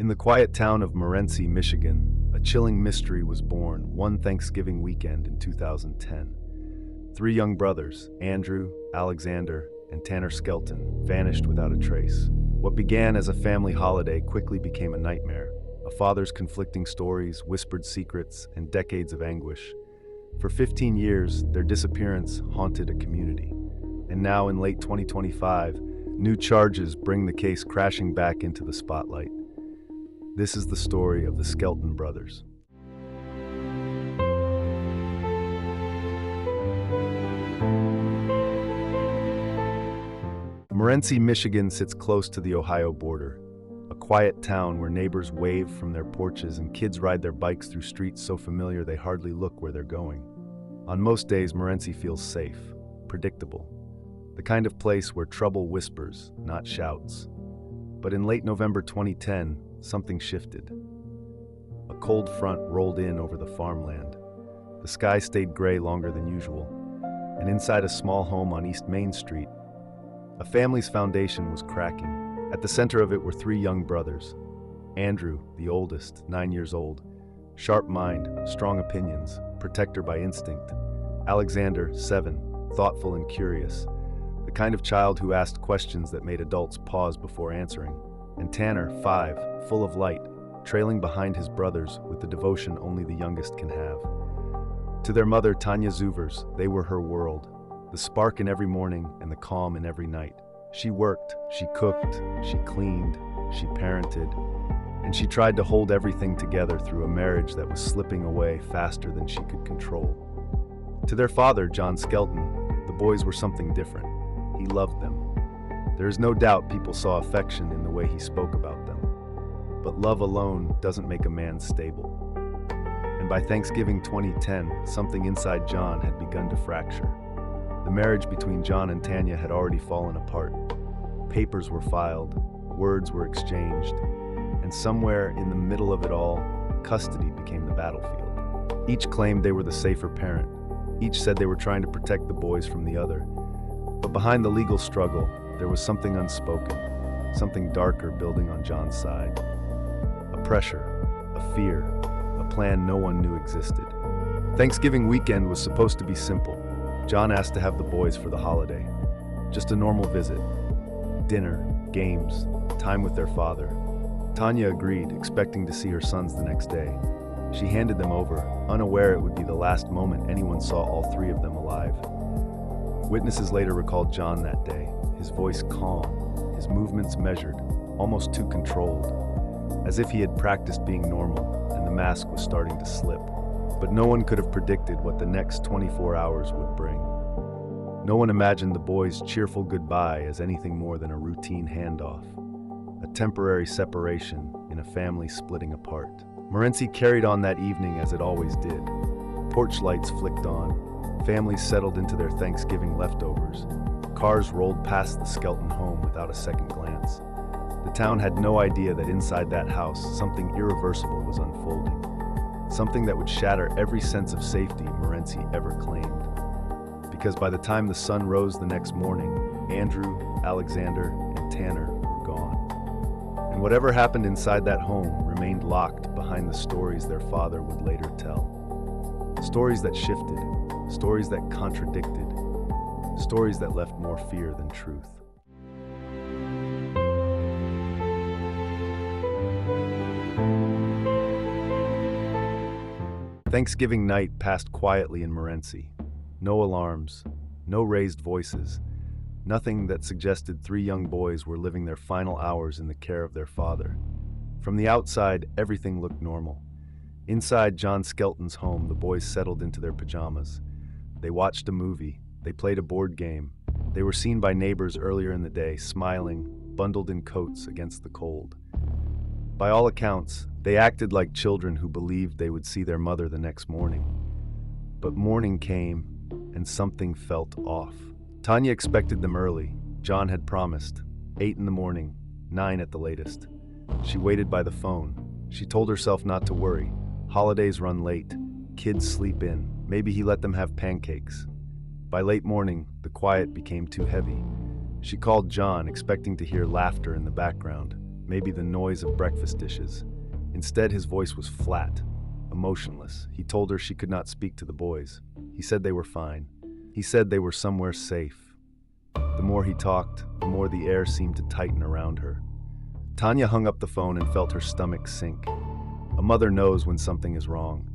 In the quiet town of Morenci, Michigan, a chilling mystery was born one Thanksgiving weekend in 2010. Three young brothers, Andrew, Alexander, and Tanner Skelton, vanished without a trace. What began as a family holiday quickly became a nightmare, a father's conflicting stories, whispered secrets, and decades of anguish. For 15 years, their disappearance haunted a community. And now, in late 2025, new charges bring the case crashing back into the spotlight. This is the story of the Skelton Brothers. Morenci, Michigan sits close to the Ohio border, a quiet town where neighbors wave from their porches and kids ride their bikes through streets so familiar they hardly look where they're going. On most days, Morenci feels safe, predictable, the kind of place where trouble whispers, not shouts. But in late November 2010, something shifted. A cold front rolled in over the farmland. The sky stayed gray longer than usual, and inside a small home on East Main Street, a family's foundation was cracking. At the center of it were three young brothers. Andrew, the oldest, 9 years old, sharp mind, strong opinions, protector by instinct. Alexander, 7, thoughtful and curious, the kind of child who asked questions that made adults pause before answering. And Tanner, 5, full of light, trailing behind his brothers with the devotion only the youngest can have. To their mother, Tanya Zuvers, they were her world, the spark in every morning and the calm in every night. She worked, she cooked, she cleaned, she parented, and she tried to hold everything together through a marriage that was slipping away faster than she could control. To their father, John Skelton, the boys were something different. He loved them. There is no doubt people saw affection in the way he spoke about them. But love alone doesn't make a man stable. And by Thanksgiving 2010, something inside John had begun to fracture. The marriage between John and Tanya had already fallen apart. Papers were filed, words were exchanged, and somewhere in the middle of it all, custody became the battlefield. Each claimed they were the safer parent. Each said they were trying to protect the boys from the other. But behind the legal struggle, there was something unspoken, something darker building on John's side. A pressure, a fear, a plan no one knew existed. Thanksgiving weekend was supposed to be simple. John asked to have the boys for the holiday. Just a normal visit. Dinner, games, time with their father. Tanya agreed, expecting to see her sons the next day. She handed them over, unaware it would be the last moment anyone saw all three of them alive. Witnesses later recalled John that day, his voice calm, his movements measured, almost too controlled, as if he had practiced being normal and the mask was starting to slip. But no one could have predicted what the next 24 hours would bring. No one imagined the boys' cheerful goodbye as anything more than a routine handoff, a temporary separation in a family splitting apart. Morenci carried on that evening as it always did. Porch lights flicked on, families settled into their Thanksgiving leftovers, cars rolled past the Skelton home without a second glance. The town had no idea that inside that house something irreversible was unfolding. Something that would shatter every sense of safety Morenci ever claimed. Because by the time the sun rose the next morning, Andrew, Alexander, and Tanner were gone. And whatever happened inside that home remained locked behind the stories their father would later tell. Stories that shifted, stories that contradicted, stories that left more fear than truth. Thanksgiving night passed quietly in Morenci. No alarms, no raised voices, nothing that suggested three young boys were living their final hours in the care of their father. From the outside, everything looked normal. Inside John Skelton's home, the boys settled into their pajamas. They watched a movie, they played a board game. They were seen by neighbors earlier in the day, smiling, bundled in coats against the cold. By all accounts, they acted like children who believed they would see their mother the next morning. But morning came, and something felt off. Tanya expected them early. John had promised. 8 in the morning, 9 at the latest. She waited by the phone. She told herself not to worry. Holidays run late. Kids sleep in. Maybe he let them have pancakes. By late morning, the quiet became too heavy. She called John, expecting to hear laughter in the background. maybe the noise of breakfast dishes. Instead, his voice was flat, emotionless. He told her she could not speak to the boys. He said they were fine. He said they were somewhere safe. The more he talked, the more the air seemed to tighten around her. Tanya hung up the phone and felt her stomach sink. A mother knows when something is wrong.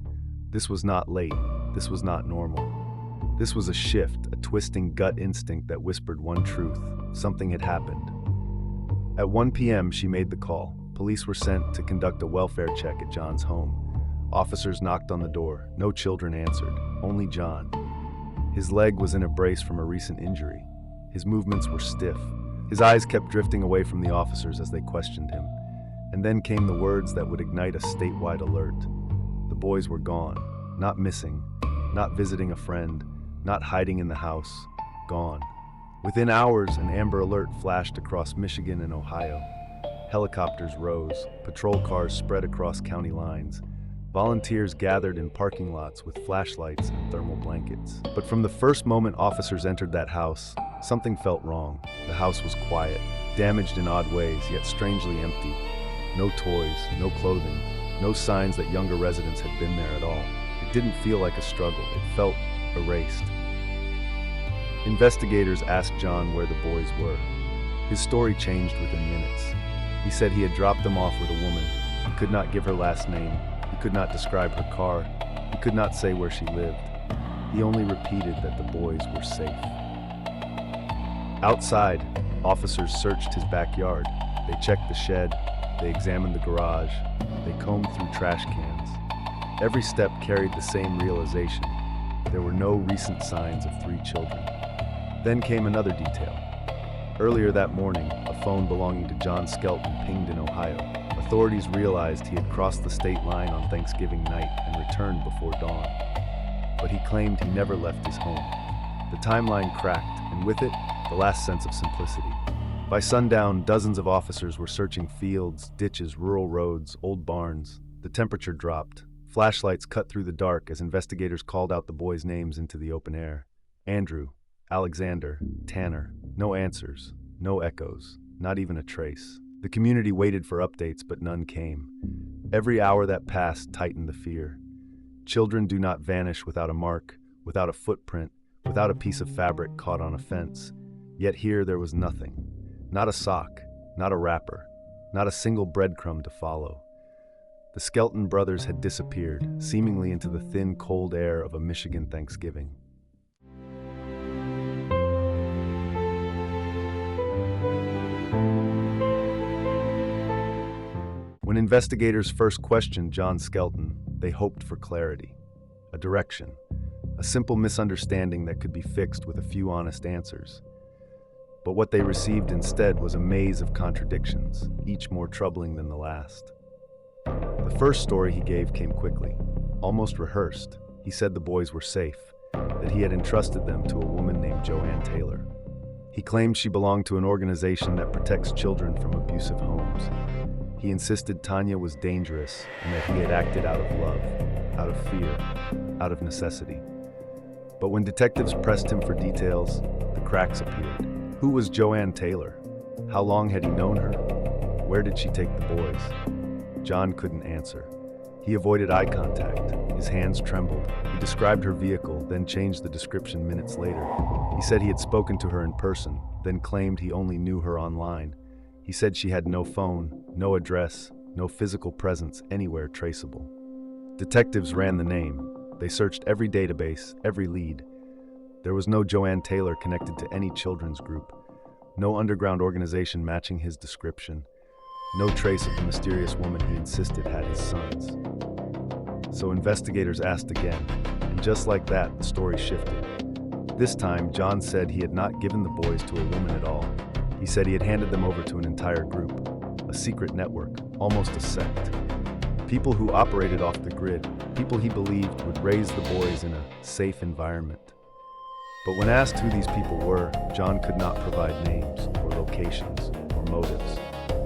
This was not late. This was not normal. This was a shift, a twisting gut instinct that whispered one truth. Something had happened. At 1 p.m., she made the call. Police were sent to conduct a welfare check at John's home. Officers knocked on the door. No children answered, only John. His leg was in a brace from a recent injury. His movements were stiff. His eyes kept drifting away from the officers as they questioned him. And then came the words that would ignite a statewide alert. The boys were gone, not missing, not visiting a friend, not hiding in the house, gone. Within hours, an Amber Alert flashed across Michigan and Ohio. Helicopters rose, patrol cars spread across county lines. Volunteers gathered in parking lots with flashlights and thermal blankets. But from the first moment officers entered that house, something felt wrong. The house was quiet, damaged in odd ways, yet strangely empty. No toys, no clothing, no signs that younger residents had been there at all. It didn't feel like a struggle, it felt erased. Investigators asked John where the boys were. His story changed within minutes. He said he had dropped them off with a woman. He could not give her last name. He could not describe her car. He could not say where she lived. He only repeated that the boys were safe. Outside, officers searched his backyard. They checked the shed. They examined the garage. They combed through trash cans. Every step carried the same realization. There were no recent signs of 3 children. Then came another detail. Earlier that morning, a phone belonging to John Skelton pinged in Ohio. Authorities realized he had crossed the state line on Thanksgiving night and returned before dawn. But he claimed he never left his home. The timeline cracked, and with it, the last sense of simplicity. By sundown, dozens of officers were searching fields, ditches, rural roads, old barns. The temperature dropped. Flashlights cut through the dark as investigators called out the boys' names into the open air. Andrew, Alexander, Tanner. No answers, no echoes, not even a trace. The community waited for updates, but none came. Every hour that passed tightened the fear. Children do not vanish without a mark, without a footprint, without a piece of fabric caught on a fence. Yet here there was nothing. Not a sock, not a wrapper, not a single breadcrumb to follow. The Skelton brothers had disappeared, seemingly into the thin, cold air of a Michigan Thanksgiving. When investigators first questioned John Skelton, they hoped for clarity, a direction, a simple misunderstanding that could be fixed with a few honest answers. But what they received instead was a maze of contradictions, each more troubling than the last. The first story he gave came quickly, almost rehearsed. He said the boys were safe, that he had entrusted them to a woman named Joanne Taylor. He claimed she belonged to an organization that protects children from abusive homes. He insisted Tanya was dangerous and that he had acted out of love, out of fear, out of necessity. But when detectives pressed him for details, the cracks appeared. Who was Joanne Taylor? How long had he known her? Where did she take the boys? John couldn't answer. He avoided eye contact. His hands trembled. He described her vehicle, then changed the description minutes later. He said he had spoken to her in person, then claimed he only knew her online. He said she had no phone, no address, no physical presence anywhere traceable. Detectives ran the name. They searched every database, every lead. There was no Joanne Taylor connected to any children's group, no underground organization matching his description, no trace of the mysterious woman he insisted had his sons. So investigators asked again, and just like that, the story shifted. This time, John said he had not given the boys to a woman at all. He said he had handed them over to an entire group, a secret network, almost a sect. People who operated off the grid, people he believed would raise the boys in a safe environment. But when asked who these people were, John could not provide names or locations or motives.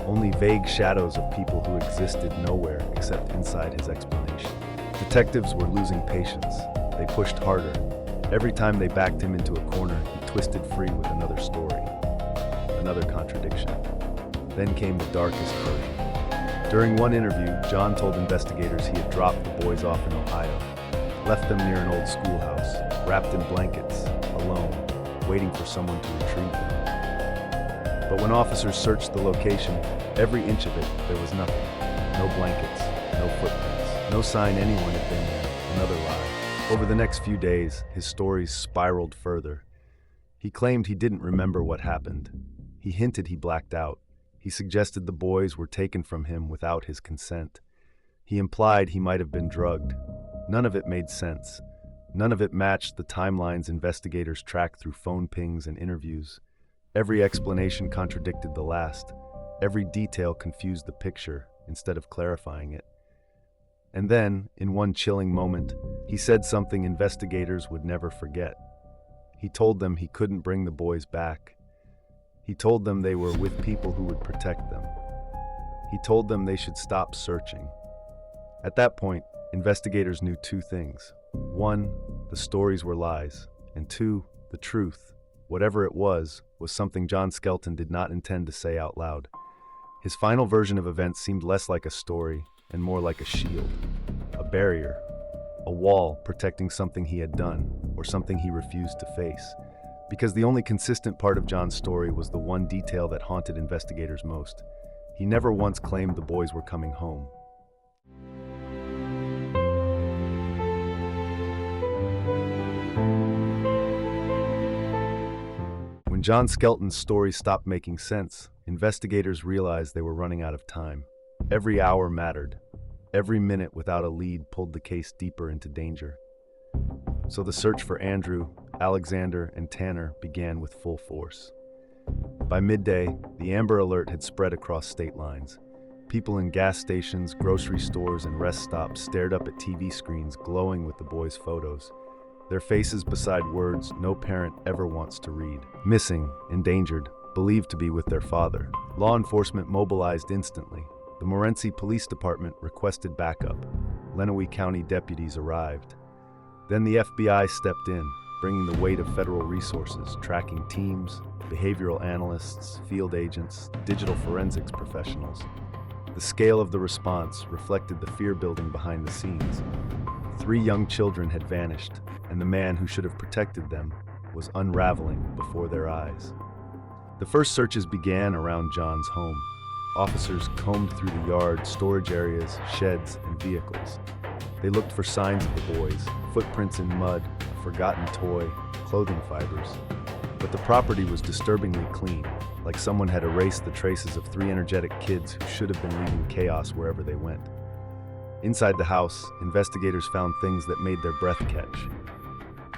Only vague shadows of people who existed nowhere except inside his explanation. Detectives were losing patience. They pushed harder. Every time they backed him into a corner, he twisted free with another story, another contradiction. Then came the darkest version. During one interview, John told investigators he had dropped the boys off in Ohio, left them near an old schoolhouse, wrapped in blankets, alone, waiting for someone to retrieve them. But when officers searched the location, every inch of it, there was nothing. No blankets, no footprints, no sign anyone had been there. Another lie. Over the next few days, his stories spiraled further. He claimed he didn't remember what happened. He hinted he blacked out. He suggested the boys were taken from him without his consent. He implied he might have been drugged. None of it made sense. None of it matched the timelines investigators tracked through phone pings and interviews. Every explanation contradicted the last. Every detail confused the picture instead of clarifying it. And then, in one chilling moment, he said something investigators would never forget. He told them he couldn't bring the boys back. He told them they were with people who would protect them. He told them they should stop searching. At that point, investigators knew two things. One, the stories were lies. And two, the truth, whatever it was something John Skelton did not intend to say out loud. His final version of events seemed less like a story and more like a shield, a barrier, a wall protecting something he had done or something he refused to face. Because the only consistent part of John's story was the one detail that haunted investigators most. He never once claimed the boys were coming home. When John Skelton's story stopped making sense, investigators realized they were running out of time. Every hour mattered. Every minute without a lead pulled the case deeper into danger. So the search for Andrew, Alexander, and Tanner began with full force. By midday, the Amber Alert had spread across state lines. People in gas stations, grocery stores, and rest stops stared up at TV screens glowing with the boys' photos, their faces beside words no parent ever wants to read. Missing, endangered, believed to be with their father. Law enforcement mobilized instantly. The Morenci Police Department requested backup. Lenawee County deputies arrived. Then the FBI stepped in, bringing the weight of federal resources, tracking teams, behavioral analysts, field agents, digital forensics professionals. The scale of the response reflected the fear building behind the scenes. 3 young children had vanished, and the man who should have protected them was unraveling before their eyes. The first searches began around John's home. Officers combed through the yard, storage areas, sheds, and vehicles. They looked for signs of the boys, footprints in mud, a forgotten toy, clothing fibers. But the property was disturbingly clean, like someone had erased the traces of 3 energetic kids who should have been leaving chaos wherever they went. Inside the house, investigators found things that made their breath catch.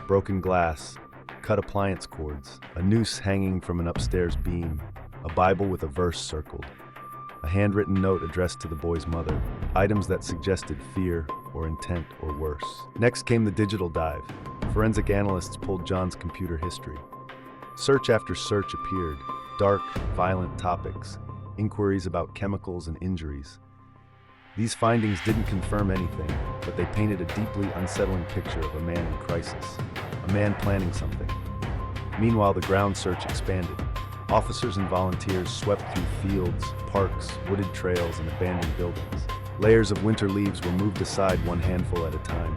Broken glass, cut appliance cords, a noose hanging from an upstairs beam, a Bible with a verse circled, a handwritten note addressed to the boy's mother, items that suggested fear or intent or worse. Next came the digital dive. Forensic analysts pulled John's computer history. Search after search appeared, dark, violent topics, inquiries about chemicals and injuries. These findings didn't confirm anything, but they painted a deeply unsettling picture of a man in crisis, a man planning something. Meanwhile, the ground search expanded. Officers and volunteers swept through fields, parks, wooded trails, and abandoned buildings. Layers of winter leaves were moved aside one handful at a time.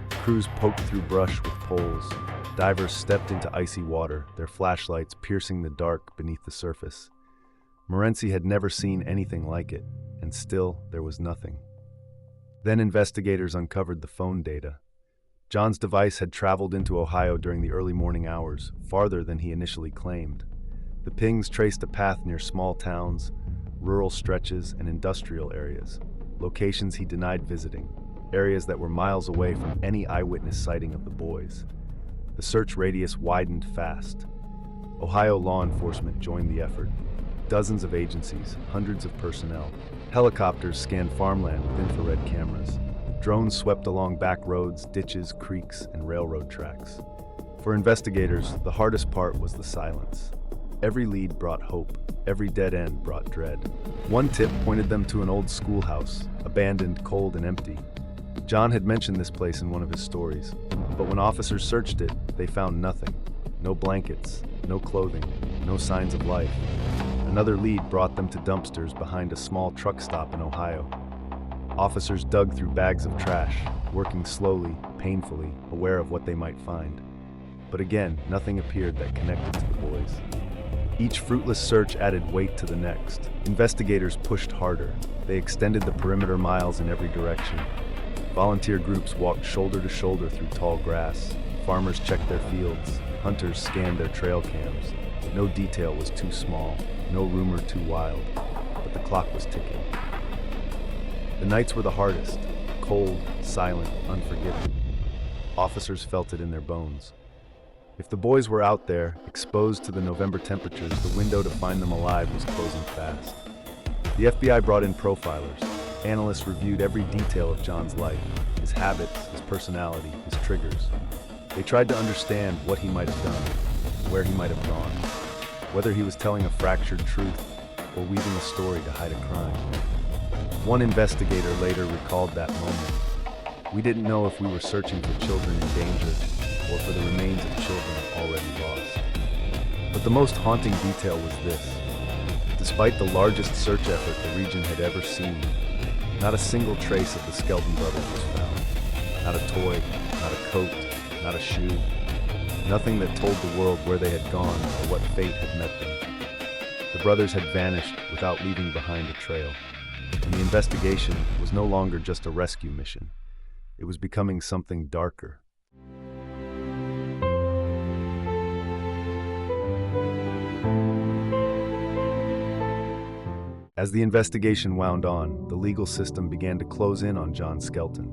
Crews poked through brush with poles. Divers stepped into icy water, their flashlights piercing the dark beneath the surface. Morenci had never seen anything like it, and still there was nothing. Then investigators uncovered the phone data. John's device had traveled into Ohio during the early morning hours, farther than he initially claimed. The pings traced a path near small towns, rural stretches, and industrial areas, locations he denied visiting, areas that were miles away from any eyewitness sighting of the boys. The search radius widened fast. Ohio law enforcement joined the effort. Dozens of agencies, hundreds of personnel. Helicopters scanned farmland with infrared cameras. Drones swept along back roads, ditches, creeks, and railroad tracks. For investigators, the hardest part was the silence. Every lead brought hope. Every dead end brought dread. One tip pointed them to an old schoolhouse, abandoned, cold, and empty. John had mentioned this place in one of his stories, but when officers searched it, they found nothing. No blankets, no clothing, no signs of life. Another lead brought them to dumpsters behind a small truck stop in Ohio. Officers dug through bags of trash, working slowly, painfully, aware of what they might find. But again, nothing appeared that connected to the boys. Each fruitless search added weight to the next. Investigators pushed harder. They extended the perimeter miles in every direction. Volunteer groups walked shoulder to shoulder through tall grass. Farmers checked their fields. Hunters scanned their trail cams. No detail was too small, no rumor too wild, but the clock was ticking. The nights were the hardest, cold, silent, unforgiving. Officers felt it in their bones. If the boys were out there, exposed to the November temperatures, the window to find them alive was closing fast. The FBI brought in profilers. Analysts reviewed every detail of John's life, his habits, his personality, his triggers. They tried to understand what he might have done, where he might have gone, whether he was telling a fractured truth or weaving a story to hide a crime. One investigator later recalled that moment. We didn't know if we were searching for children in danger or for the remains of children already lost. But the most haunting detail was this. Despite the largest search effort the region had ever seen, not a single trace of the Skelton Brothers was found. Not a toy, not a coat, not a shoe. Nothing that told the world where they had gone or what fate had met them. The brothers had vanished without leaving behind a trail. And the investigation was no longer just a rescue mission. It was becoming something darker. As the investigation wound on, the legal system began to close in on John Skelton.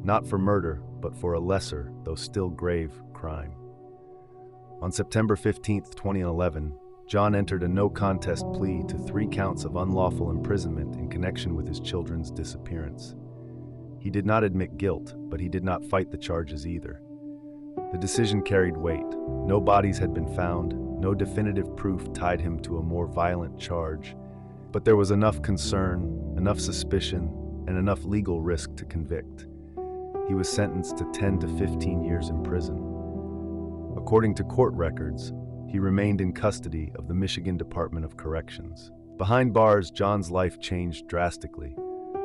Not for murder, but for a lesser, though still grave, crime. On September 15, 2011, John entered a no-contest plea to 3 counts of unlawful imprisonment in connection with his children's disappearance. He did not admit guilt, but he did not fight the charges either. The decision carried weight. No bodies had been found, no definitive proof tied him to a more violent charge, but there was enough concern, enough suspicion, and enough legal risk to convict. He was sentenced to 10 to 15 years in prison. According to court records, he remained in custody of the Michigan Department of Corrections. Behind bars, John's life changed drastically.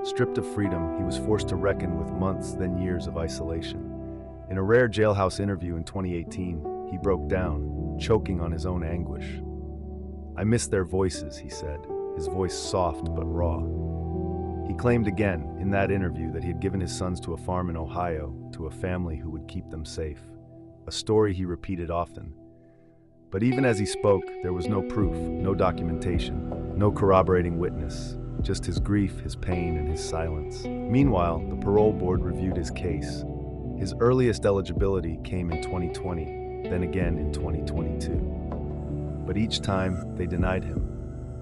Stripped of freedom, he was forced to reckon with months, then years of isolation. In a rare jailhouse interview in 2018, he broke down, choking on his own anguish. "I miss their voices," he said, his voice soft but raw. He claimed again in that interview that he had given his sons to a farm in Ohio, to a family who would keep them safe. A story he repeated often. But even as he spoke, there was no proof, no documentation, no corroborating witness, just his grief, his pain, and his silence. Meanwhile, the parole board reviewed his case. His earliest eligibility came in 2020, then again in 2022. But each time, they denied him.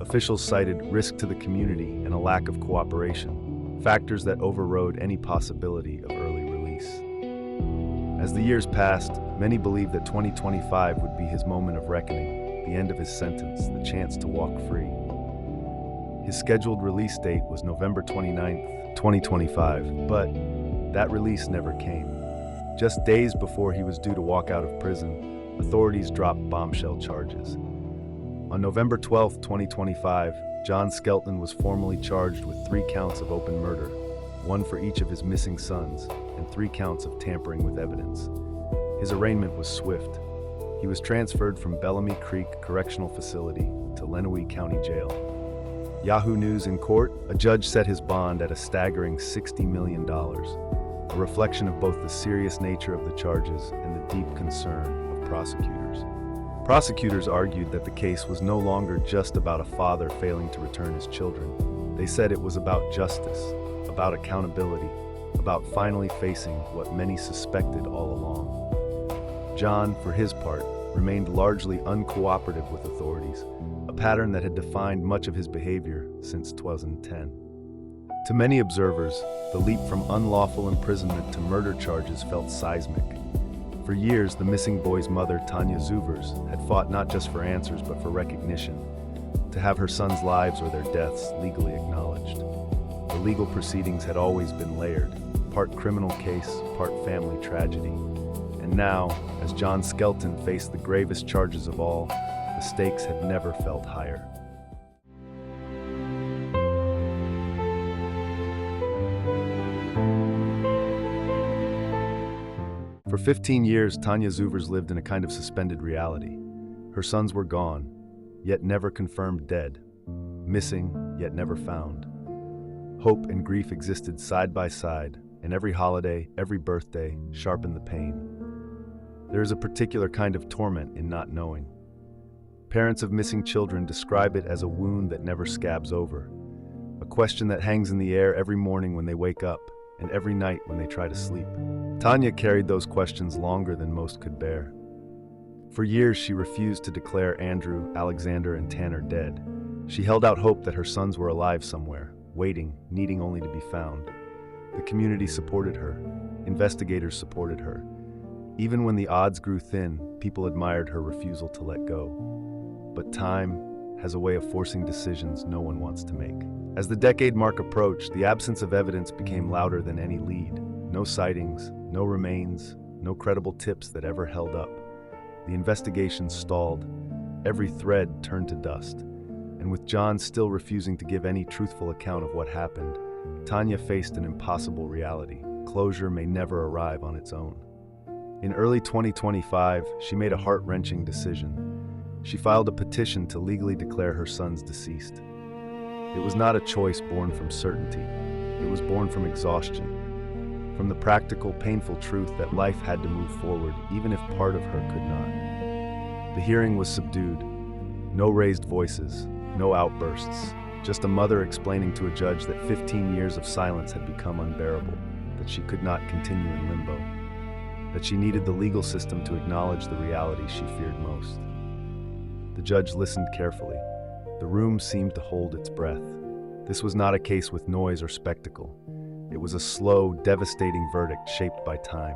Officials cited risk to the community and a lack of cooperation, factors that overrode any possibility of early release. As the years passed, many believed that 2025 would be his moment of reckoning, the end of his sentence, the chance to walk free. His scheduled release date was November 29, 2025, but that release never came. Just days before he was due to walk out of prison, authorities dropped bombshell charges. On November 12, 2025, John Skelton was formally charged with 3 counts of open murder, 1 for each of his missing sons, and 3 counts of tampering with evidence. His arraignment was swift. He was transferred from Bellamy Creek Correctional Facility to Lenawee County Jail. Yahoo News in court, a judge set his bond at a staggering $60 million, a reflection of both the serious nature of the charges and the deep concern of prosecutors. Prosecutors argued that the case was no longer just about a father failing to return his children. They said it was about justice, about accountability, about finally facing what many suspected all along. John, for his part, remained largely uncooperative with authorities, a pattern that had defined much of his behavior since 2010. To many observers, the leap from unlawful imprisonment to murder charges felt seismic. For years, the missing boy's mother, Tanya Zuvers, had fought not just for answers but for recognition, to have her sons' lives or their deaths legally acknowledged. The legal proceedings had always been layered, part criminal case, part family tragedy. And now, as John Skelton faced the gravest charges of all, the stakes had never felt higher. For 15 years, Tanya Zuvers lived in a kind of suspended reality. Her sons were gone, yet never confirmed dead. Missing, yet never found. Hope and grief existed side by side, and every holiday, every birthday, sharpened the pain. There is a particular kind of torment in not knowing. Parents of missing children describe it as a wound that never scabs over, a question that hangs in the air every morning when they wake up, and every night when they try to sleep. Tanya carried those questions longer than most could bear. For years, she refused to declare Andrew, Alexander, and Tanner dead. She held out hope that her sons were alive somewhere, waiting, needing only to be found. The community supported her. Investigators supported her. Even when the odds grew thin, people admired her refusal to let go. But time has a way of forcing decisions no one wants to make. As the decade mark approached, the absence of evidence became louder than any lead. No sightings, no remains, no credible tips that ever held up. The investigation stalled. Every thread turned to dust. And with John still refusing to give any truthful account of what happened, Tanya faced an impossible reality. Closure may never arrive on its own. In early 2025, she made a heart-wrenching decision. She filed a petition to legally declare her sons deceased. It was not a choice born from certainty. It was born from exhaustion, from the practical, painful truth that life had to move forward, even if part of her could not. The hearing was subdued. No raised voices, no outbursts, just a mother explaining to a judge that 15 years of silence had become unbearable, that she could not continue in limbo, that she needed the legal system to acknowledge the reality she feared most. The judge listened carefully. The room seemed to hold its breath. This was not a case with noise or spectacle. It was a slow, devastating verdict shaped by time.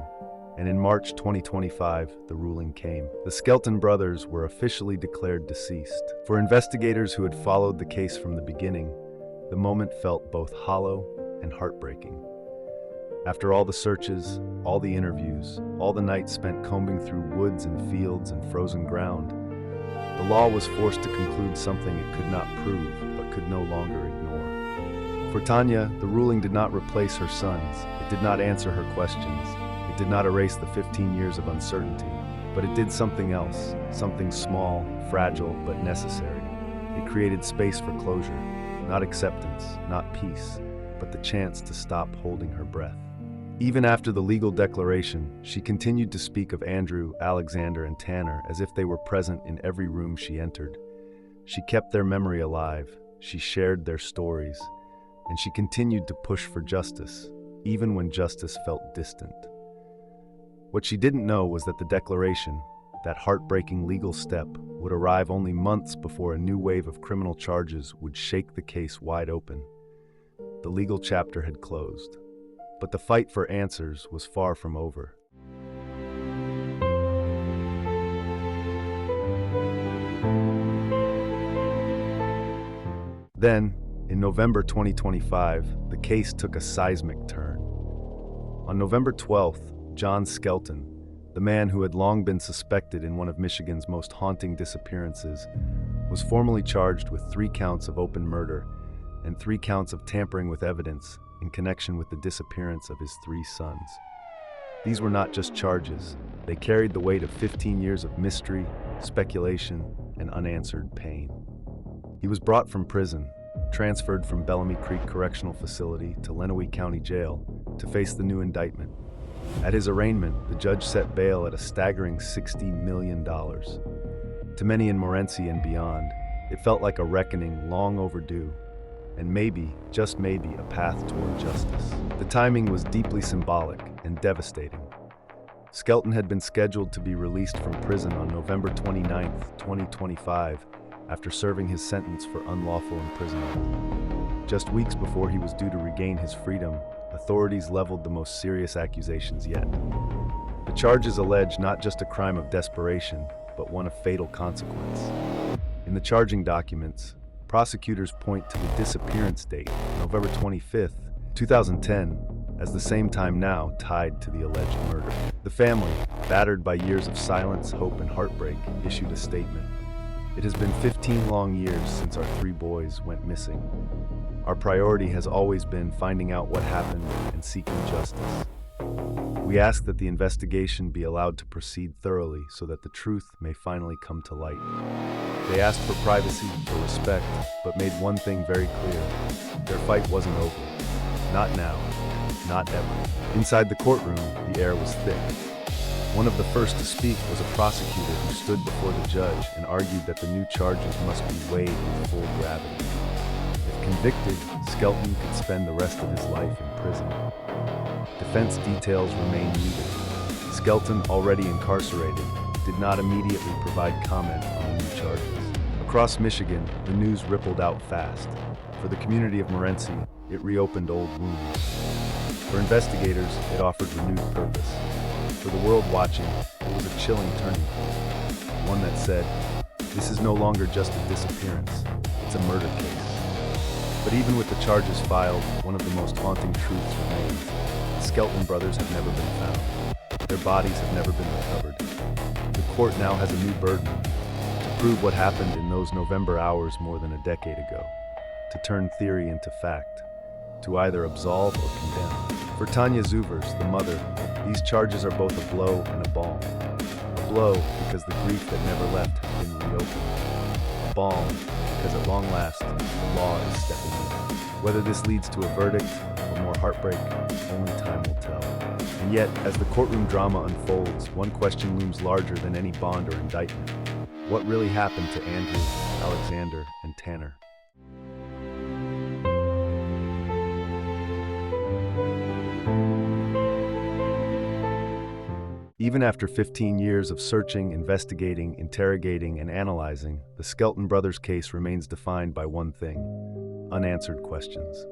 And in March 2025, the ruling came. The Skelton Brothers were officially declared deceased. For investigators who had followed the case from the beginning, the moment felt both hollow and heartbreaking. After all the searches, all the interviews, all the nights spent combing through woods and fields and frozen ground, the law was forced to conclude something it could not prove, but could no longer ignore. For Tanya, the ruling did not replace her sons. It did not answer her questions. It did not erase the 15 years of uncertainty, but it did something else, something small, fragile, but necessary. It created space for closure, not acceptance, not peace, but the chance to stop holding her breath. Even after the legal declaration, she continued to speak of Andrew, Alexander, and Tanner as if they were present in every room she entered. She kept their memory alive, she shared their stories, and she continued to push for justice, even when justice felt distant. What she didn't know was that the declaration, that heartbreaking legal step, would arrive only months before a new wave of criminal charges would shake the case wide open. The legal chapter had closed. But the fight for answers was far from over. Then, in November 2025, the case took a seismic turn. On November 12th, John Skelton, the man who had long been suspected in one of Michigan's most haunting disappearances, was formally charged with 3 counts of open murder and 3 counts of tampering with evidence in connection with the disappearance of his 3 sons. These were not just charges. They carried the weight of 15 years of mystery, speculation, and unanswered pain. He was brought from prison, transferred from Bellamy Creek Correctional Facility to Lenawee County Jail to face the new indictment. At his arraignment, the judge set bail at a staggering $60 million. To many in Morenci and beyond, it felt like a reckoning long overdue, and maybe, just maybe, a path toward justice. The timing was deeply symbolic and devastating. Skelton had been scheduled to be released from prison on November 29, 2025, after serving his sentence for unlawful imprisonment. Just weeks before he was due to regain his freedom, authorities leveled the most serious accusations yet. The charges allege not just a crime of desperation, but one of fatal consequence. In the charging documents, prosecutors point to the disappearance date, November 25th, 2010, as the same time now tied to the alleged murder. The family, battered by years of silence, hope, and heartbreak, issued a statement. It has been 15 long years since our 3 boys went missing. Our priority has always been finding out what happened and seeking justice. We ask that the investigation be allowed to proceed thoroughly so that the truth may finally come to light. They asked for privacy, for respect, but made one thing very clear. Their fight wasn't over. Not now. Not ever. Inside the courtroom, the air was thick. One of the first to speak was a prosecutor who stood before the judge and argued that the new charges must be weighed with full gravity. If convicted, Skelton could spend the rest of his life in prison. Defense details remain muted. Skelton, already incarcerated, did not immediately provide comment on the new charges. Across Michigan, the news rippled out fast. For the community of Morenci, it reopened old wounds. For investigators, it offered renewed purpose. For the world watching, it was a chilling turning point. One that said, this is no longer just a disappearance, it's a murder case. But even with the charges filed, one of the most haunting truths remains. The Skelton brothers have never been found. Their bodies have never been recovered. The court now has a new burden, to prove what happened in those November hours more than a decade ago, to turn theory into fact, to either absolve or condemn. For Tanya Zuvers, the mother, these charges are both a blow and a balm. A blow because the grief that never left had been reopened. A balm because at long last, the law is stepping in. Whether this leads to a verdict or more heartbreak, only time will tell. And yet, as the courtroom drama unfolds, one question looms larger than any bond or indictment. What really happened to Andrew, Alexander, and Tanner? Even after 15 years of searching, investigating, interrogating, and analyzing, the Skelton Brothers case remains defined by one thing: unanswered questions.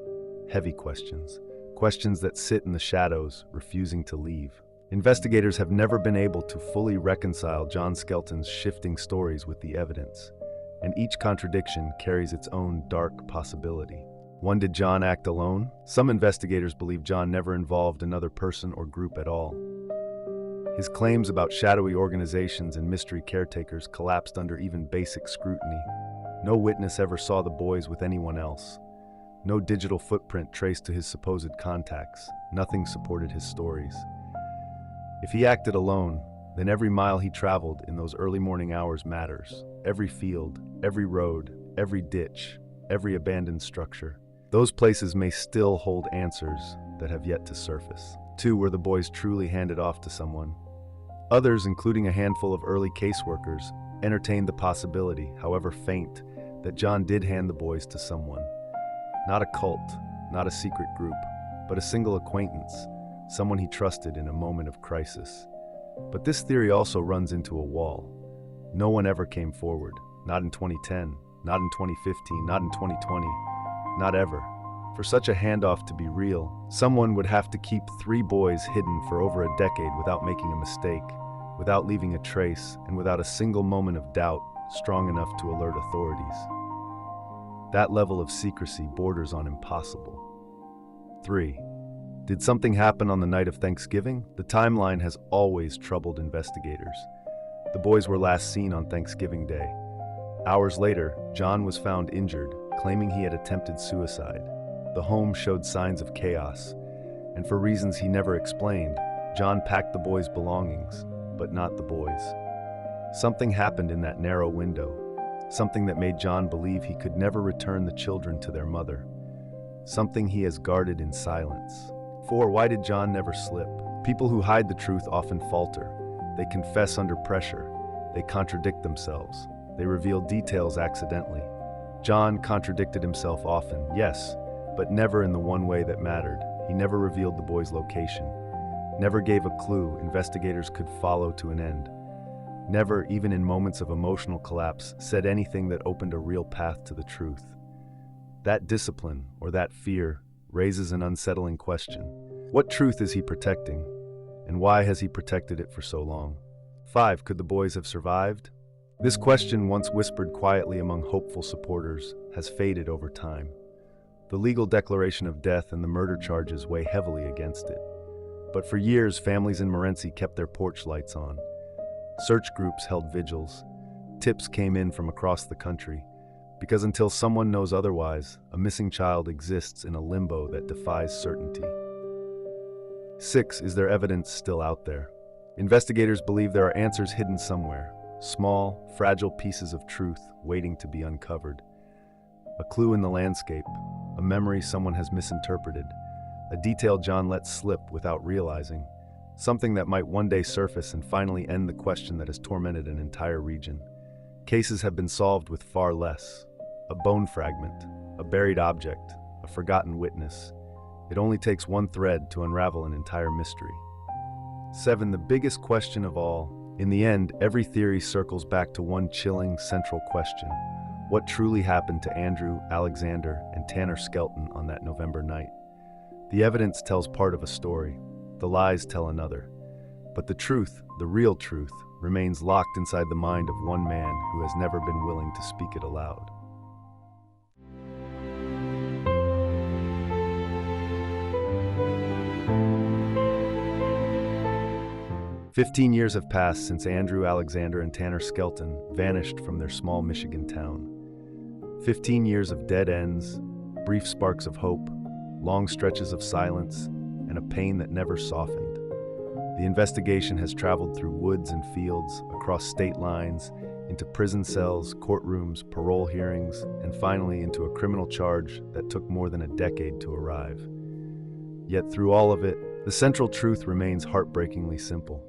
Heavy questions. Questions that sit in the shadows, refusing to leave. Investigators have never been able to fully reconcile John Skelton's shifting stories with the evidence, and each contradiction carries its own dark possibility. One, did John act alone? Some investigators believe John never involved another person or group at all. His claims about shadowy organizations and mystery caretakers collapsed under even basic scrutiny. No witness ever saw the boys with anyone else. No digital footprint traced to his supposed contacts. Nothing supported his stories. If he acted alone, then every mile he traveled in those early morning hours matters. Every field, every road, every ditch, every abandoned structure. Those places may still hold answers that have yet to surface. 2, were the boys truly handed off to someone? Others, including a handful of early caseworkers, entertained the possibility, however faint, that John did hand the boys to someone. Not a cult, not a secret group, but a single acquaintance, someone he trusted in a moment of crisis. But this theory also runs into a wall. No one ever came forward, not in 2010, not in 2015, not in 2020, not ever. For such a handoff to be real, someone would have to keep 3 boys hidden for over a decade without making a mistake, without leaving a trace, and without a single moment of doubt strong enough to alert authorities. That level of secrecy borders on impossible. 3. Did something happen on the night of Thanksgiving? The timeline has always troubled investigators. The boys were last seen on Thanksgiving Day. Hours later, John was found injured, claiming he had attempted suicide. The home showed signs of chaos, and for reasons he never explained, John packed the boys' belongings, but not the boys. Something happened in that narrow window, something that made John believe he could never return the children to their mother, something he has guarded in silence. 4. Why did John never slip? People who hide the truth often falter. They confess under pressure. They contradict themselves. They reveal details accidentally. John contradicted himself often, yes, but never in the one way that mattered. He never revealed the boys' location, never gave a clue investigators could follow to an end, never, even in moments of emotional collapse, said anything that opened a real path to the truth. That discipline, or that fear, raises an unsettling question. What truth is he protecting, and why has he protected it for so long? 5. Could the boys have survived? This question, once whispered quietly among hopeful supporters, has faded over time. The legal declaration of death and the murder charges weigh heavily against it. But for years, families in Morenci kept their porch lights on. Search groups held vigils. Tips came in from across the country. Because until someone knows otherwise, a missing child exists in a limbo that defies certainty. 6. Is there evidence still out there? Investigators believe there are answers hidden somewhere, small, fragile pieces of truth waiting to be uncovered. A clue in the landscape, a memory someone has misinterpreted, a detail John let slip without realizing, something that might one day surface and finally end the question that has tormented an entire region. Cases have been solved with far less. A bone fragment, a buried object, a forgotten witness. It only takes one thread to unravel an entire mystery. 7. The biggest question of all. In the end, every theory circles back to one chilling, central question. What truly happened to Andrew, Alexander, and Tanner Skelton on that November night? The evidence tells part of a story. The lies tell another. But the truth, the real truth, remains locked inside the mind of one man who has never been willing to speak it aloud. "15 years have passed since Andrew, Alexander, and Tanner Skelton vanished from their small Michigan town. 15 years of dead ends, brief sparks of hope, long stretches of silence, and a pain that never softened. The investigation has traveled through woods and fields, across state lines, into prison cells, courtrooms, parole hearings, and finally into a criminal charge that took more than a decade to arrive. Yet through all of it, the central truth remains heartbreakingly simple.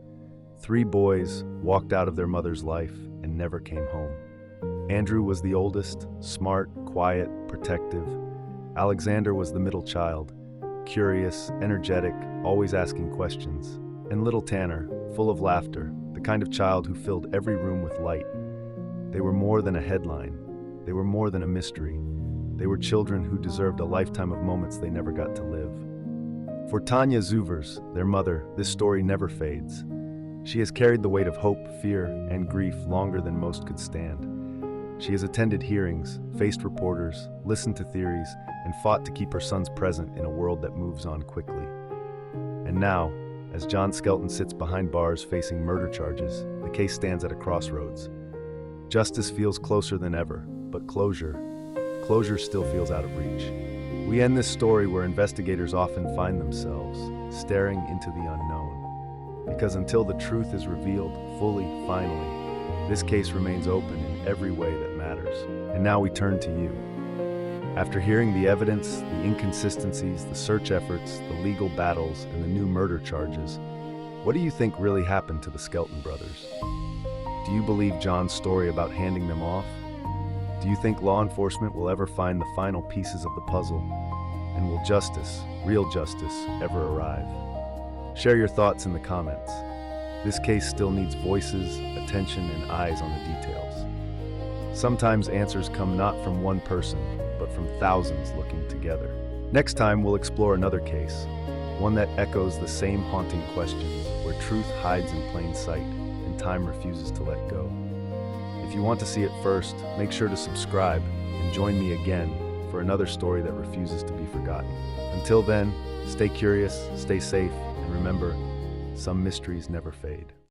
3 boys walked out of their mother's life and never came home. Andrew was the oldest, smart, quiet, protective. Alexander was the middle child, curious, energetic, always asking questions. And little Tanner, full of laughter, the kind of child who filled every room with light. They were more than a headline. They were more than a mystery. They were children who deserved a lifetime of moments they never got to live. For Tanya Zuvers, their mother, this story never fades. She has carried the weight of hope, fear, and grief longer than most could stand. She has attended hearings, faced reporters, listened to theories, and fought to keep her sons present in a world that moves on quickly. And now, as John Skelton sits behind bars facing murder charges, the case stands at a crossroads. Justice feels closer than ever, but closure still feels out of reach. We end this story where investigators often find themselves staring into the unknown. Because until the truth is revealed fully, finally, this case remains open in every way that matters. And now we turn to you. After hearing the evidence, the inconsistencies, the search efforts, the legal battles, and the new murder charges, what do you think really happened to the Skelton brothers? Do you believe John's story about handing them off? Do you think law enforcement will ever find the final pieces of the puzzle? And will justice, real justice, ever arrive? Share your thoughts in the comments. This case still needs voices, attention, and eyes on the details. Sometimes answers come not from one person, but from thousands looking together. Next time, we'll explore another case, one that echoes the same haunting questions, where truth hides in plain sight and time refuses to let go. If you want to see it first, make sure to subscribe and join me again for another story that refuses to be forgotten. Until then, stay curious, stay safe, and remember, some mysteries never fade.